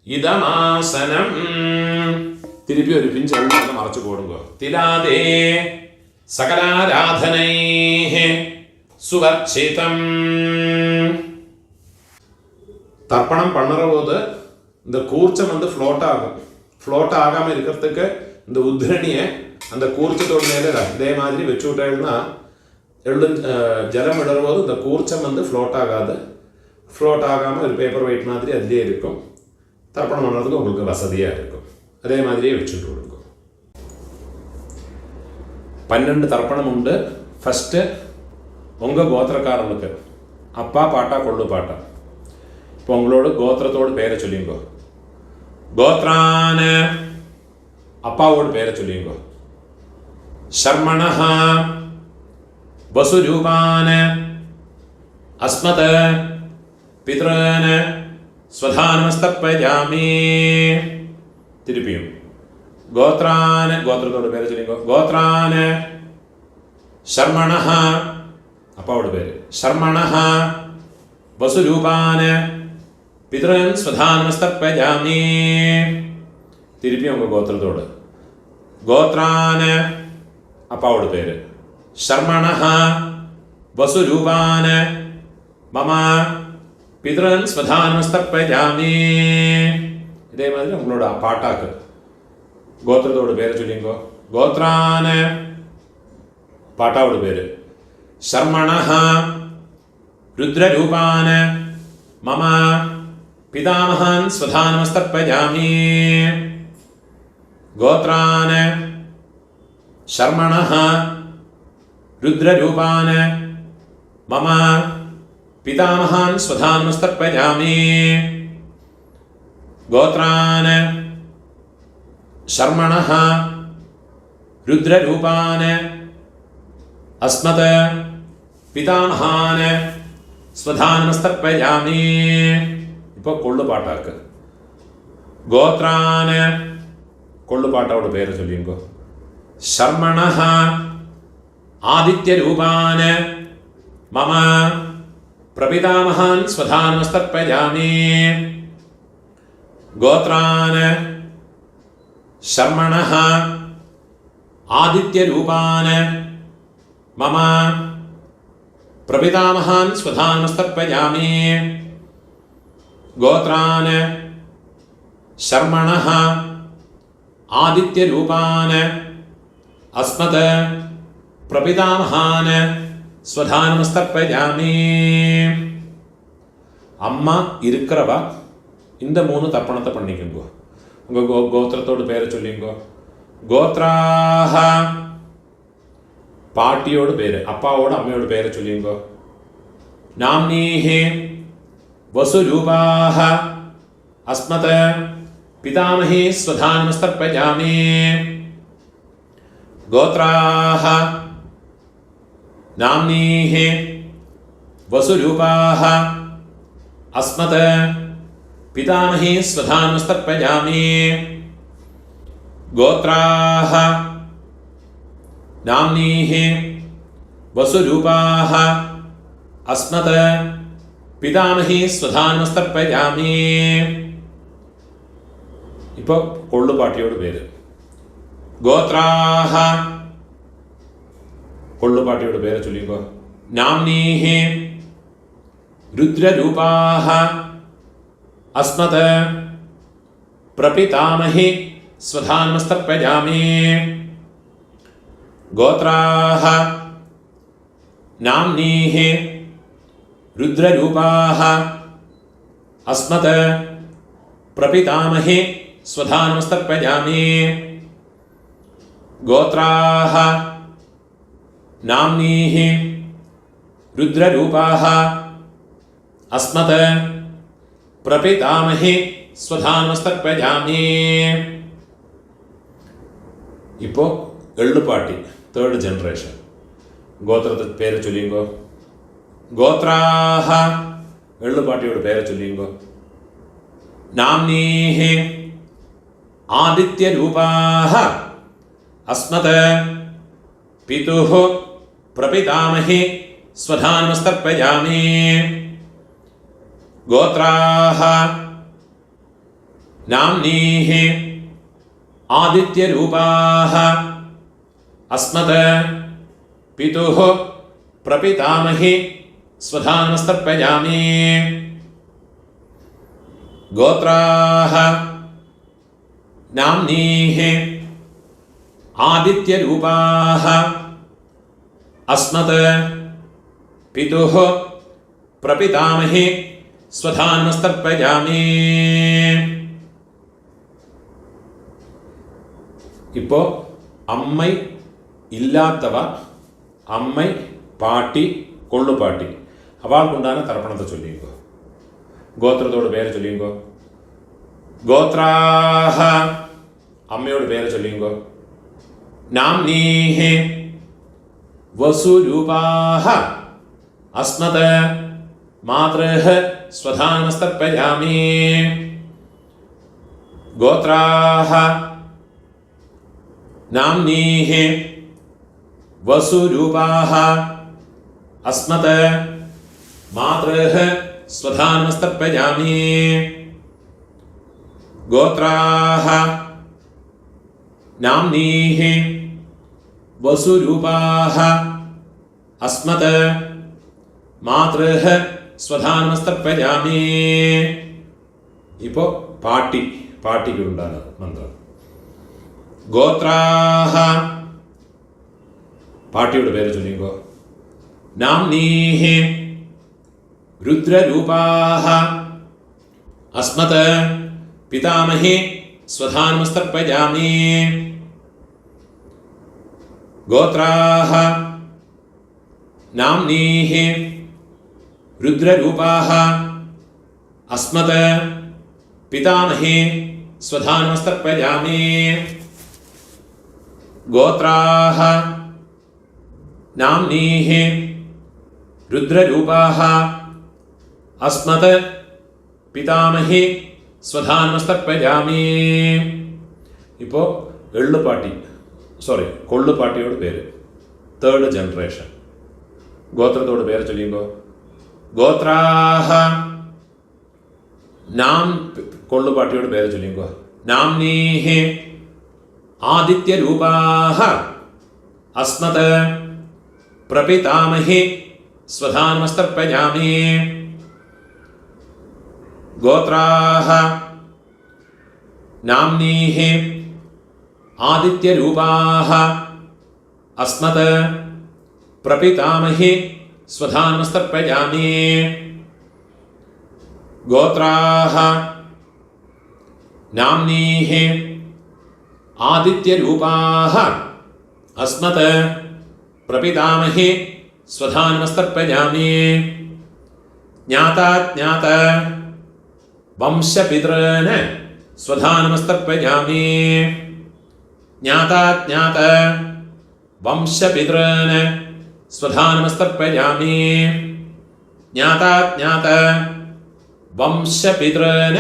ഇദമാസനം. തിരുപ്പി ഒരു പിഞ്ച് എല്ലാം മറച്ചു കൊടുക്കുക. തിലാദേ സകലാരാധനൈഃ സുവർച്ചിതം. தர்ப்பணம் பண்ணுற போது இந்த கூர்ச்சம் ஃப்ளோட் ஆகும். ஃப்ளோட் ஆகாமல் இருக்கிறதுக்கு இந்த உத்ரணியை அந்த கூர்ச்சத்தோட மேலே இதே மாதிரி வச்சு விட்டேன்னா ஜலம் விடும்போது இந்த கூர்ச்சம் ஃப்ளோட் ஆகாது. ஃப்ளோட் ஆகாமல் ஒரு பேப்பர் வெயிட் மாதிரி அதிலே இருக்கும். தர்ப்பணம் பண்ணுறதுக்கு உங்களுக்கு வசதியாக இருக்கும். அதே மாதிரியே வச்சுட்டு கொடுக்கும். 12 தர்ப்பணம் உண்டு. ஃபஸ்ட்டு உங்கள் கோத்திரக்காரர்களுக்கு அப்பா பாட்டா கொள்ளு பாட்டா. இப்போ உங்களோட கோத்திரத்தோட பேரை சொல்லிங்கோ. கோத்ரான அப்பாவோட பேரை சொல்லிங்கோ. ஷர்மணஹ வசுரூபான அஸ்மத பித்ரன ஸ்வதானமஸ்தப்பயாமி. திருப்பியும் கோத்ரான கோத்திரத்தோட பேரை சொல்லிங்கோ. கோத்ரான ஷர்மணஹ அப்பாவோட பேர். ஷர்மணஹ வசுரூபான പിതൃൻ സ്വധാനമസ്തർപ്പയാമി. തിരുപ്പി നമുക്ക് ഗോത്രത്തോട്. ഗോത്രാന് അപ്പാവോട് പേര്. ശർമ്മണഃ വസുരൂപാന് മമ പിതൃൻ സ്വധാനമസ്തർപ്പയാമി. ഇതേമാതിരി നമ്മളോട് ആ പാട്ടാക്ക്. ഗോത്രത്തോട് പേര് ചൊല്ലിങ്കോ. ഗോത്രാന് പാട്ടാവോട് പേര്. ശർമ്മണഃ രുദ്രരൂപാന് മമ പിതാമഹാൻ സ്വധാനമസ്തർപ്പയാമി. ഗോത്രാന് ശർമ്മണഃ രുദ്രരൂപാന് മമ പിതാമഹാൻ സ്വധാനമസ്തർപ്പയാമി. ഗോത്രാന് ശർമ്മണഃ രുദ്രരൂപാന് അസ്മത് പിതാമഹാന് സ്വധാനമസ്തർപ്പയാമി. ഇപ്പോൾ കൊള്ളുപാട്ടാക്ക്. ഗോത്രാന് കൊള്ളുപാട്ടോട് പേര് ചൊല്ലിങ്കോ. ശർമ്മണഃ ആദിത്യരൂപാന് മമ പ്രപിതാമഹാൻ സ്വധാനമസ്തർപ്പയാമി. ഗോത്രാന് ശർമ്മണഃ ആദിത്യരൂപാന് മമ പ്രപിതാമഹാൻ സ്വധാനമസ്തർപ്പയാമി. ഗോത്രാന് ശർമ്മണഃ ആദിത്യരൂപാന് അസ്മത് പ്രപിതാമഹാന് സ്വധാനമസ്തർപ്പയാമി. അമ്മ இருக்கிறவ இந்த 3 தர்ப்பணத்தை பண்ணிக்கோங்க. உங்க கோத்திரத்தோடு பேரை சொல்லிங்கோ. கோத்ராஹ பாட்டியோடு பேரு. அப்பாவோட அம்மையோட பேரை சொல்லிங்கோ. நாம்னீஹி வசுரூபாஹ அஸ்மத் பிதாமஹி ஸ்வதானமஸ்தர்ப்பயாமி. கோத்ராஹ நாம்னீஹி வசுரூபாஹ അസ്മത് പിതാമഹി സ്വധാനമസ്തർപ്പയാമി. ഗോത്രാഹ നാംനീഹി വസുരൂപാഹ അസ്മത് പിതാമഹി സ്വധാനമസ്തർപ്പയാമി. ഇപ്പോൾ കൊള്ളുപാട്ടിയോട് പേര്. ഗോത്രാഹ കൊള്ളുപാട്ടിയോട് പേര് ചൊല്ലിക്കോ. നാംനീഹി രുദ്രരൂപാഹ അസ്മത് പ്രപിതാമഹി സ്വധാനമസ്തർപ്പയാമി. ഗോത്രാഹ നാംനീഹി രുദ്രരൂപാഹ അസ്മത് പ്രപിതാമഹി സ്വധാനമസ്തർപ്പയാമി. ഗോത്രാഹ നാംനീഹി രുദ്രരൂപാഹ അസ്മത് പ്രപിതാമഹി സ്വധാനമസ്തർപ്പയാമി. ഇപ്പോൾ എള്ളുപാട്ടി 3rd ജനറേഷൻ. ഗോത്രത്തെ പേര് ചൊല്ലിങ്കോ. ഗോത്രാഹ എള്ളുപാട്ടിയോട് പേര് ചൊല്ലിങ്കോ. നാംനീഹി ആദിത്യരൂപാഹ അസ്മത് പിതുഃ പ്രപിതാമഹി സ്വധാനമസ്തർപ്പയാമി. ഗോത്രാഹ നാംനീഹി ആദിത്യരൂപാഹ അസ്മത് പിതുഃ പ്രപിതാമഹി സ്വധാനമസ്തർപ്പയാമി. ഗോത്രാഹ നാംനീഹി ആദിത്യരൂപാഹ അസ്മത് പിതുഃ പ്രപിതാമഹി സ്വധാനമസ്തർപ്പയാമി. ഇപ്പോൾ അമ്മൈ ഇല്ലാത്തവ അമ്മൈ പാട്ടി കൊള്ളുപാട്ടി അവൾക്കുണ്ടാകുന്ന തർപ്പണത്തെ ചൊല്ലിക്കോ. ഗോത്രത്തോട് പേര് ചൊല്ലിക്കോ. ഗോത്രാഹ അമ്മയോട് പേര് ചൊല്ലിക്കോ. നാംനീഹി വസുരൂപാഹ അസ്മത് മാതൃഃ സ്വധാനമസ്തർപ്പയാമി. ഗോത്രാഹ നാംനീഹി വസുരൂപാഹ അസ്മത് മാതൃഃ स्वधा नमस्तर्पयामि। गोत्राः नाम्नीः वसुरूपाः अस्मत् मातृः स्वधा नमस्तर्पयामि. ഇപ്പോൾ പാട്ടിക്കുണ്ടാണ് മന്ത്രം. ഗോത്രാഹ പാട്ടിയുടെ പേര് ചൊല്ലിക്കോ. നാംനീഹി രുദ്രരൂപാഹ അസ്മത് പിതാമഹി സ്വധാ നമസ്തർപ്പയാമി. ഗോത്രാഹ നാംനീഹി രുദ്രരൂപാഹ അസ്മത് പിതാമഹി സ്വധാ നമസ്തർപ്പയാമി. ഗോത്രാഹ നാംനീഹി രുദ്രരൂപാഹ അസ്മത് പിതാമഹി സ്വധാ നമസ്തർപ്പയാമി. ഇപ്പോൾ കൊള്ളുപാട്ടിയോട് പേര്, തേർഡ് ജനറേഷൻ. ഗോത്രത്തോട് പേര് ചൊല്ലിയുമ്പോൾ ഗോത്രാഹ നാം കൊള്ളുപാട്ടിയോട് പേര് ചൊല്ലിയുമ്പോൾ നാംനീഹി ആദിത്യരൂപാഹ അസ്മത് പ്രപിതാമഹി സ്വധാ നമസ്തർപ്പയാമി. ഗോത്രാഹ നാംനീഹി ആദിത്യരൂപാഹ അസ്മത് പ്രപിതാമഹി സ്വധാ നമസ്തർപ്പയാമി. ഗോത്രാഹ നാംനീഹി ആദിത്യരൂപാഹ അസ്മത് പ്രപിതാമഹി സ്വധാ നമസ്തർപ്പയാമി. ജ്ഞാതാജ്ഞാത വംശപിതॄൻ സ്വധാ നമസ്തർപ്പയാമി. ജ്ഞാതാജ്ഞാത വംശപിതॄൻ സ്വധാ നമസ്തർപ്പയാമി. ജ്ഞാതാജ്ഞാത വംശപിതॄൻ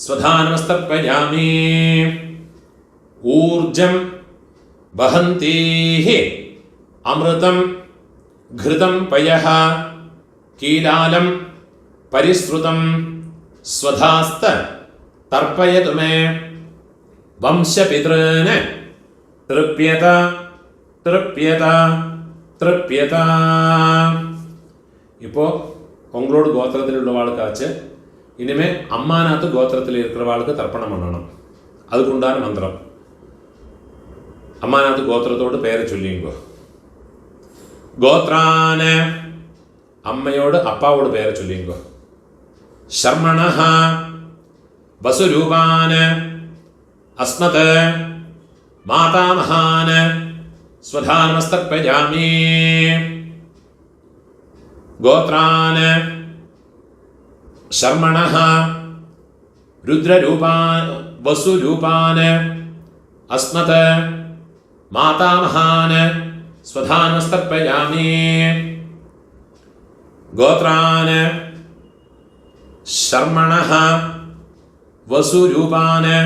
സ്വധാ നമസ്തർപ്പയാമി. ഊർജം വഹന്തീഃ അമൃതം ഘൃതം പയഃ കീലാലം പരിശ്രുതം സ്വധാസ്ത തർപ്പയതു മേ. വംശപിതॄൻ തൃപ്യത തൃപ്യത തൃപ്യത. ഇപ്പോൾ உங்களோட கோத்திரத்தில் உள்ளவாளுக்காச்சு இனிமே அம்மாநாத்து கோத்திரத்தில் இருக்கிறவாளுக்கு தர்ப்பணம் பண்ணணும். அதுக்குண்டான மந்திரம். അമ്മാനാത്ത് ഗോത്രത്തോട് പേര് ചൊല്ലിയുമ്പോ ഗോത്രാന് അമ്മയോട് അപ്പാവോട് പേര് ചൊല്ലിയുമ്പോ ശർമ്മണഃ വസുരൂപാന് അസ്മത് മാതാമഹാന് സ്വധാ നമസ്തർപ്പയാമി. ഗോത്രാന് ശർമ്മണഃ രുദ്രരൂപാന് വസുരൂപാന് അസ്മത് മാതാമഹാന് സ്വധാ നമസ്തർപ്പയാമി. ഗോത്രാന് ശർമ്മണഃ വസുരൂപാന്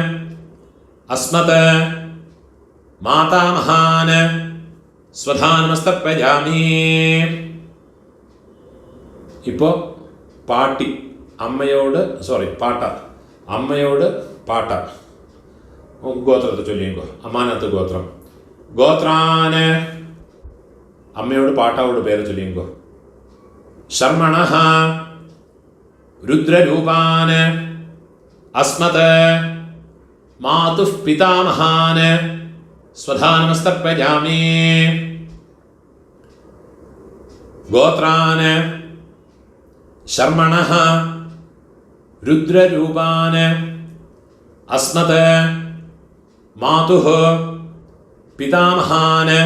അസ്മത് മാതാമഹാന് സ്വധാ നമസ്തർപ്പയാമി. ഇപ്പോൾ അമ്മയോട് പാട്ട ഗോത്രത്തെ ചൊല്ലിയുമ്പോൾ അമ്മാനത്ത് ഗോത്രം. ഗോത്രാന് അമ്മയോട് പാട്ടാവോട് പേര് ചൊല്ലിയുമ്പോൾ ശർമ്മണഃ രുദ്രരൂപാന് അസ്മത് മാതുഃ പിതാമഹാന് സ്വധാ നമസ്തർപ്പയാമി. ഗോത്രാന് ശർമ്മണഃ രുദ്രരൂപാന് അസ്മത് മാതുഃ പിതാമഹാന്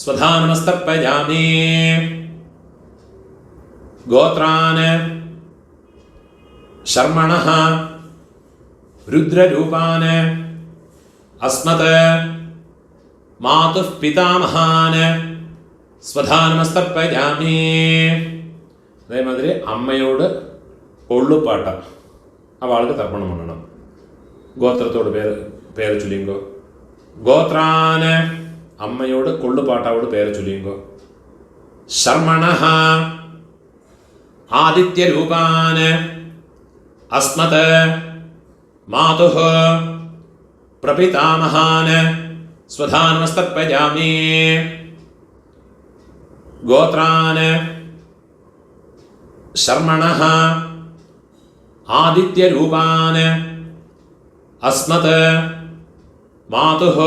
സ്വധാ നമസ്തർപ്പയാമി. ഗോത്രാന് ശർമ്മണഃ രുദ്രരൂപാന് അസ്മത് മാതുഃ പിതാമഹാന് സ്വധാ നമസ്തർപ്പയാമി. അതേമാതിരി അമ്മയോട് കൊള്ളുപാട്ട അവൾക്ക് തർപ്പണം பண்ணണം. ഗോത്രത്തോട് പേര് ചൊല്ലിയുമ്പോൾ ഗോത്രാന് അമ്മയോട് കൊള്ളുപാട്ടാവോട് പേര് ചൊല്ലിയുമ്പോൾ ശർമ്മണഃ आदित्यरूपान् अस्मत् मातुः प्रपितामहान् स्वधानमस्तर्पयामि गोत्रान् शर्मणः आदित्यरूपान् अस्मत् मातुः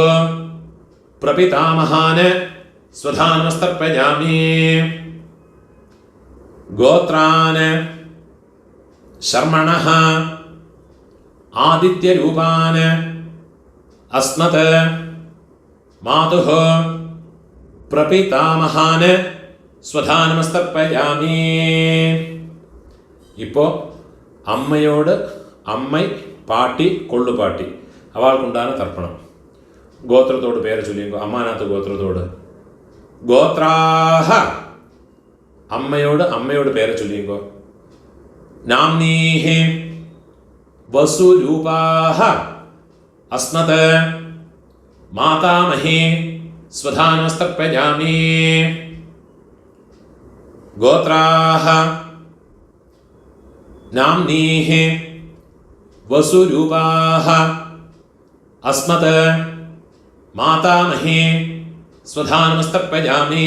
प्रपितामहान् स्वधानमस्तर्पयामि गोत्रान् शर्मणः आदित्यरूपान् अस्मत् मातुः प्रपितामहान् സ്വധാനമസ്തർപ്പയാമി. ഇപ്പോൾ അമ്മയോട് അമ്മൈ പാട്ടി കൊള്ളുപാട്ടി അവൾക്കുണ്ടാകുന്ന തർപ്പണം. ഗോത്രത്തോട് പേര് ചൊല്ലിയോ അമ്മാനകത്ത് ഗോത്രത്തോട് ഗോത്രാഹ അമ്മയോട് പേര് ചൊല്ലിയോ നാംനീഹി വസുരൂപാഹ അസ്മത് മാതാമഹി സ്വധാനമസ്തർപ്പയാമി गोत्राः नाम्नीः वसुरूपाः अस्मत् मातामही स्वधानमस्तर्पयामि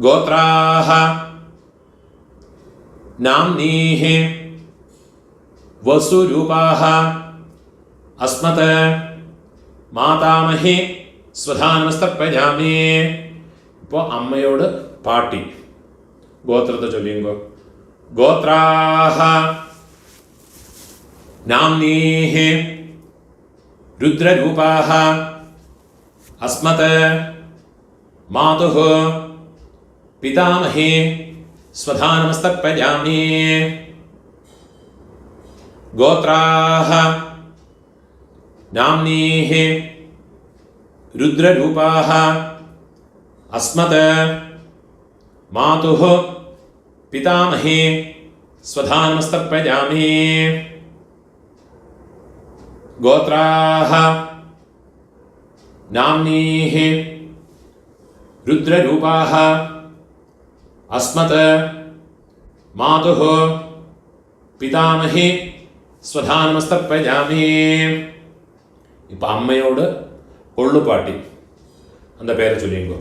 गोत्राः नाम्नीः वसुरूपाः अस्मत् मातामही स्वधानमस्तर्पयामि. ഇപ്പോൾ അമ്മയോട് പാട്ടി ഗോത്രത്തെ ചൊല്ലിയുമ്പോൾ ഗോത്രാഹ നാംനീഹ രുദ്രരൂപാഹ അസ്മത് മാതുഃ പിതാമഹേ സ്വധാനമസ്തർപ്പയാമി ഗോത്രാഹ നാംനീഹ രുദ്രരൂപാഹ अस्मत् मातुः पितामहे स्वधानमस्तर्पयामि गोत्राः नाम्नीः रुद्ररूपाः अस्मत् मातुः पितामहे स्वधानमस्तर्पयामि. ഇപ്പോൾ അമ്മയോട് കൊള്ളുപാട്ടി அந்த പേര് ചൊല്ലിയോ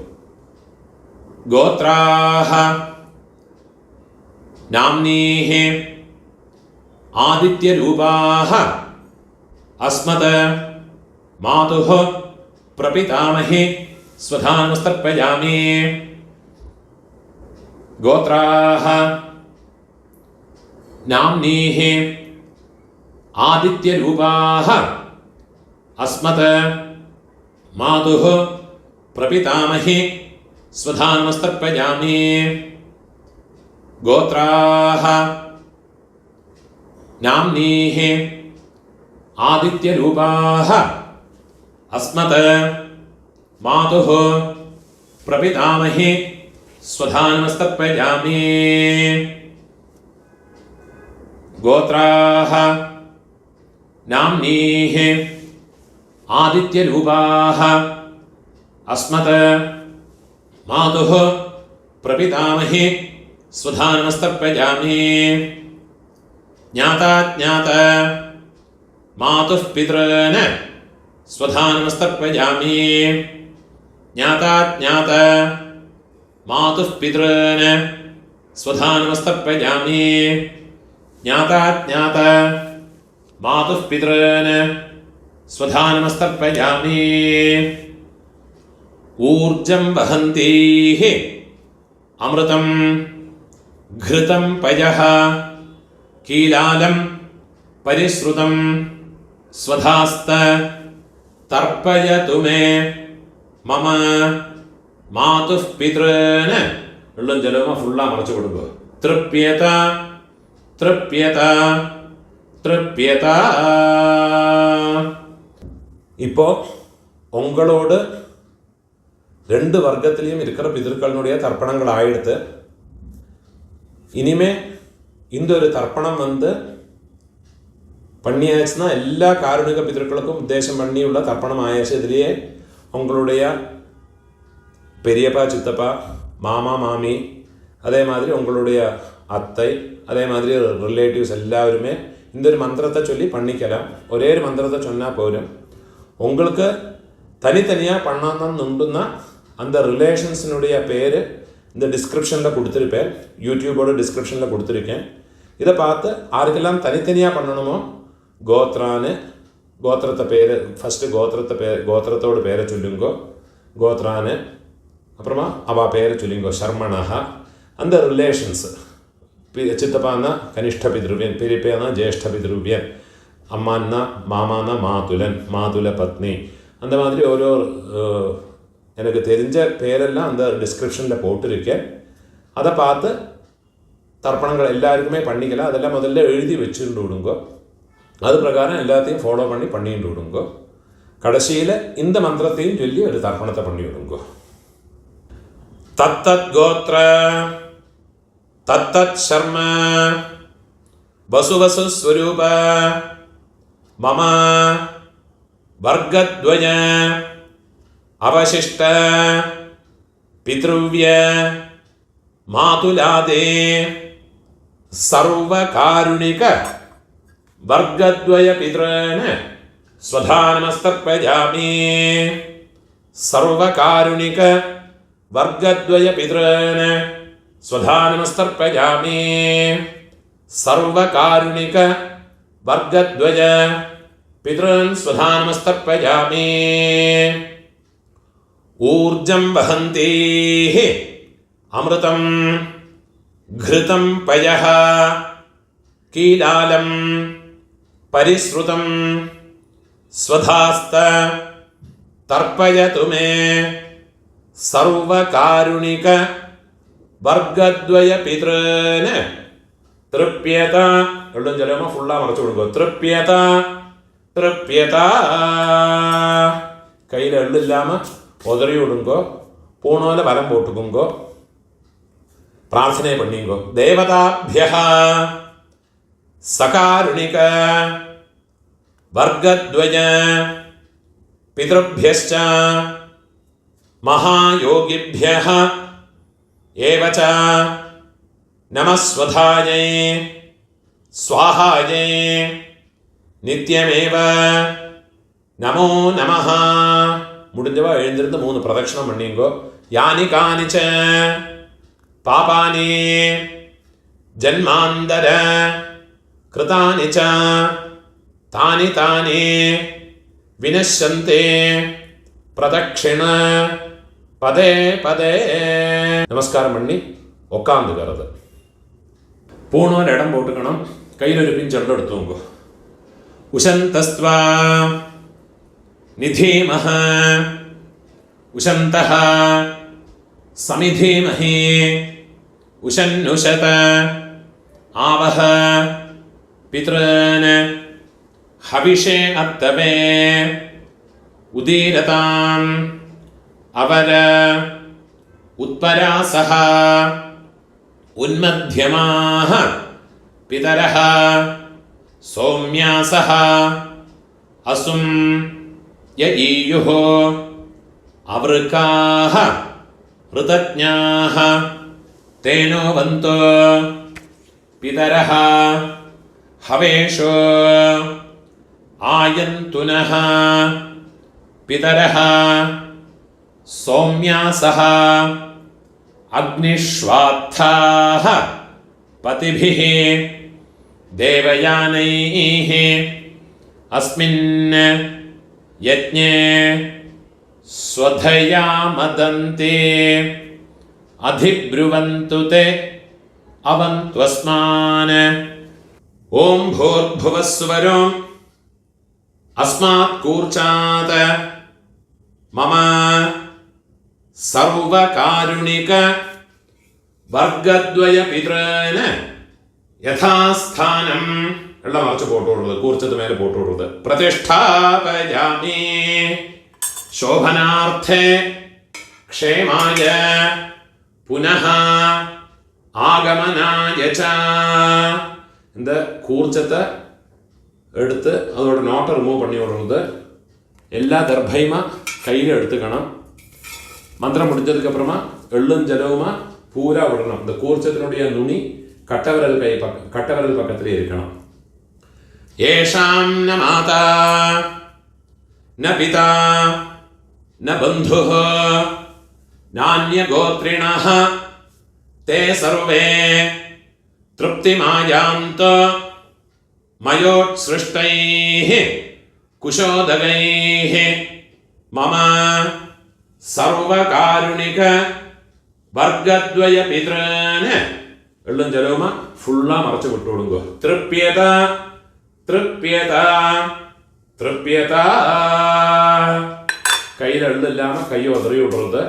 गोत्राः नाम्नीः आदित्यरूपाः अस्मत् मातुः प्रपितामहे स्वधानमस्तर्पयामि गोत्राः नाम्नीः आदित्यरूपाः अस्मत् मातुः प्रपितामहे स्वधानमस्तर्पयामि गोत्राः नाम्नीः आदित्यरूपाः अस्मत् मातुः प्रपितामहे स्वधानमस्तर्पयामि गोत्राः नाम्नीः आदित्यरूपाः अस्मत् मातुः प्रपितामहे स्वधानमस्तर्पयामि ज्ञाताज्ञात मातुः पितॄन् स्वधानमस्तर्पयामि ज्ञाताज्ञात मातुः पितॄन् स्वधानमस्तर्पयामि ज्ञाताज्ञात मातुः पितॄन् स्वधानमस्तर्पयामि ऊर्जं वहन्तीः अमृतं घृतं पयः कीलालं परिश्रुतं स्वधास्त तर्पयतु मे मम मातुः पितॄन् വെള്ളം ജലവും ഫുള്ളാ മറച്ചു കൊടുക്കുക തൃപ്യത തൃപ്യത തൃപ്യത. ഇപ്പോൾ ഉങ്ങളോട് രണ്ട് വർഗത്തിലെയും இருக்கிற பிதர்களுடைய தர்ப்பணங்களாயிடுத்து. இனிமே இந்த ஒரு தர்ப்பணம் பண்ணியாச்சுன்னா எல்லா காருணிக பிதர்களுக்கும் உத்தேசம் பண்ணியுள்ள தர்ப்பணம் ஆயாச்சு. இதுலேயே உங்களுடைய பெரியப்பா சித்தப்பா மாமா மாமி அதே மாதிரி உங்களுடைய அத்தை, அதே மாதிரி ரிலேட்டிவ்ஸ் எல்லாருமே இந்த ஒரு மந்திரத்தை சொல்லி பண்ணிக்கலாம். ஒரே ஒரு மந்திரத்தை சொன்னால் போரும். உங்களுக்கு தனித்தனியாக பண்ணணும்னா அந்த ரிலேஷன்ஸினுடைய பேர் இந்த டிஸ்கிரிப்ஷனில் கொடுத்துருப்பேன், யூடியூபோட டிஸ்கிரிப்ஷனில் கொடுத்துருக்கேன். இதை பார்த்து யாருக்கெல்லாம் தனித்தனியாக பண்ணணுமோ கோத்ரான்னு கோத்திரத்தை பேர் ஃபஸ்ட்டு கோத்திரத்தோட பேரை சொல்லுங்கோ, கோத்ரான்னு. அப்புறமா அவள் பேரை சொல்லுங்கோ, ஷர்மணா. அந்த ரிலேஷன்ஸ், சித்தப்பான்னா கனிஷ்ட பித்ருவியன், பெரியப்பேனா ஜேஷ்ட பித்ருவியன், அம்மான்னா மாமானா மாதுலன், மாதுல பத்னி. அந்த மாதிரி ஓரோ எனக்கு தெரிஞ்ச பேரெல்லாம் அந்த டிஸ்கிரிப்ஷனில் போட்டிருக்கேன். அதை பார்த்து தர்ப்பணங்கள் எல்லாருக்குமே பண்ணிக்கலாம். அதெல்லாம் முதல்ல எழுதி வச்சுட்டு விடுங்கோ. அது பிரகாரம் எல்லாத்தையும் ஃபாலோ பண்ணிட்டு விடுங்கோ. கடைசியில் இந்த மந்திரத்தையும் சொல்லி ஒரு தர்ப்பணத்தை பண்ணி விடுங்கோ. தத்தத் கோத்ர தத்தத் சர்ம வசுவசு ஸ்வரூப மம வர்க்கத்வய அவசிஷ்ட பித்ருவ்ய மாதுலாதே சர்வகாருணிக வர்க்கத்வய பித்ரேன ஸ்வதா நமஸ்தர்ப்பயாமி. சர்வகாருணிக வர்க்கத்வய பித்ரேன ஸ்வதா நமஸ்தர்ப்பயாமி. சர்வகாருணிக வர்க்கத்வய பித்ரன் ஸ்வதா நமஸ்தர்ப்பயாமி. ஊர்ஜம் வஹந்தேஹ அமிர்தம் घृतं पयः कीलालं परिश्रुतं स्वधास्त तर्पयतु मे सर्वकारुणिक वर्गद्वय पितॄन् तृप्यत. എല്ലാം ചിലമ ഫുള്ളാ മറച്ചു കൊടുക്കുക. തൃപ്യത തൃപ്യത. കയ്യിൽ എള്ളില്ലാമ ഉതറി വിടുങ്കോ, പൂണോല വലം പോട്ടുക്കുങ്കോ, പ്രാർത്ഥന പണിങ്കോ. ദേവതാഭ്യഃ സകാരുണിക വർഗദ്വയ പിതൃഭ്യശ്ച മഹായോഗിഭ്യഃ ഏവച നമസ്വധായൈ സ്വാഹായൈ നിത്യമേവ നമോ നമഃ. മുടിഞ്ഞവ എഴുന്നിരുന്ന് 3 പ്രദക്ഷിണം പണിങ്കോ. യാനി കാനിച്ച പാപാനി ജന്മാന്തര കൃതാനി ച താനി താനി വിനശ്യന്തി പ്രദക്ഷിണ പദേ പദേ. நமஸ்காரம் பண்ணி உட்காந்துக்கிறது. பூணோர் இடம் போட்டுக்கணும். கையில் ஒரு பிஞ்சொல்ல எடுத்துங்க. உஷந்தஸ்த்வா நிதீமஹ உஷந்தஹ சமிதீமஹி உஷன்னுஷத ஆவஹ பித்ரன் ஹவிஷே அத்தவே உதீரதாம் அவர உத்பராசஹ உன்மத்யமாஹ பிதரஹ சௌம்யாசஹ அசும் யஈயுஹ அவருக்காஹ ऋतज्ञाः तेनो वन्तो पितरः हवेषो आयन्तुनः पितरः सौम्यासः अग्निष्वात्थाः पतिभिः देवयानैः अस्मिन् यज्ञे स्वधया मदन्ते अधिब्रुवन्तु ते अवन्त्वस्मान्. ओम भूर्भुवस्वरो अस्मात् कूर्चात् मम सर्वकारुणिक वर्गद्वय पितॄन् यथास्थानं എല്ലാം മറച്ച് പോട്ടുകൊടുത്തത്, കൂർച്ചത് മേലെ പോട്ടുകൊടുത്തത്. പ്രതിഷ്ഠാപയാമി ശോഭനാർത്ഥേ ക്ഷേമായ പുനഃ ആഗമനായ ച. இந்த கூர்ச்சத்தை எடுத்து அதோட நோட்டை ரிமூவ் பண்ணி விடுறது. எல்லா தர்பையுமா கையில் எடுத்துக்கணும். மந்திரம் முடிஞ்சதுக்கப்புறமா எள்ளும் ஜலவுமா பூரா விடணும். இந்த கூர்ச்சத்தினுடைய நுனி கட்டவிரல் பக்கத்திலே இருக்கணும். ஏஷாம் ந மாதா ந பிதா ந பந்துः நான்ய கோத்ரிணः தே சர்வே திருப்திமாயாந்த மயோத்ஸ்ருஷ்டைः குஷோதகைः மம சர்வகாருணிக வர்க்கத்வய பித்ரான். எள்ளும் ஜலவுமா ஃபுல்லாக மறைச்சு விட்டு விடுங்க. திருப்யதா திருப்யதா திருப்யதா. கையில் எள்ளு இல்லாமல் கையை உதறி விடுறது.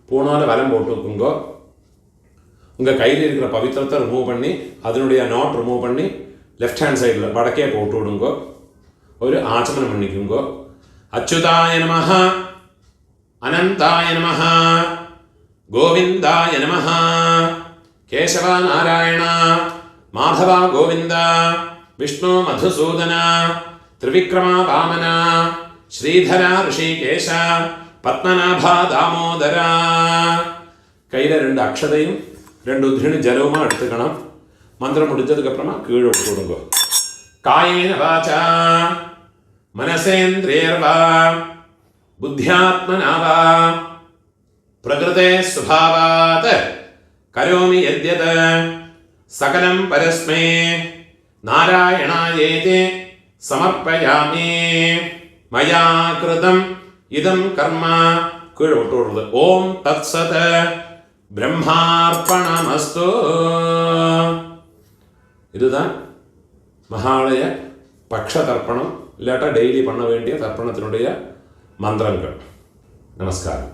பூனால வலம் போட்டு வைக்குங்க. உங்கள் கையில் இருக்கிற பவித்திரத்தை ரிமூவ் பண்ணி அதனுடைய நாட் ரிமூவ் பண்ணி லெஃப்ட் ஹேண்ட் சைடில் வடக்கே போட்டு விடுங்க. ஒரு ஆச்சமனம் பண்ணிக்குங்க. அச்சுதாய நமஹ அனந்தாய நமஹ கோவிந்தாய நமஹ கேசவ நாராயண மாதவ கோவிந்த விஷ்ணு மதுசூதன திரிவிக்ரம வாமன ஸ்ரீதர ரிஷிகேஷ பத்மநாப தாமோதர. கையில் 2 அக்ஷதையும் 2 உத்ரிணி ஜலவுமா எடுத்துக்கணும். மந்திரம் முடிஞ்சதுக்கப்புறமா கீழே விட்டு விடுங்க. காயேன வாசா மனசேந்திரியர்வா புத்தியாத்மனா வா பிரகிருதே சுபாவாத் கரோமி யத்யத் சகலம் பரஸ்மை நாராயணாயேதி சமர்ப்பயாமி. மயா கிருதம் இதம் கர்ம கீழே விட்டு விடுறது. ஓம் தத் சத் பிரம்மார்ப்பணமஸ்து. இதுதான் மகாலய பக்ஷ தர்ப்பணம், இல்லாட்டா டெய்லி பண்ண வேண்டிய தர்ப்பணத்தினுடைய மந்திரங்கள். நமஸ்காரம்.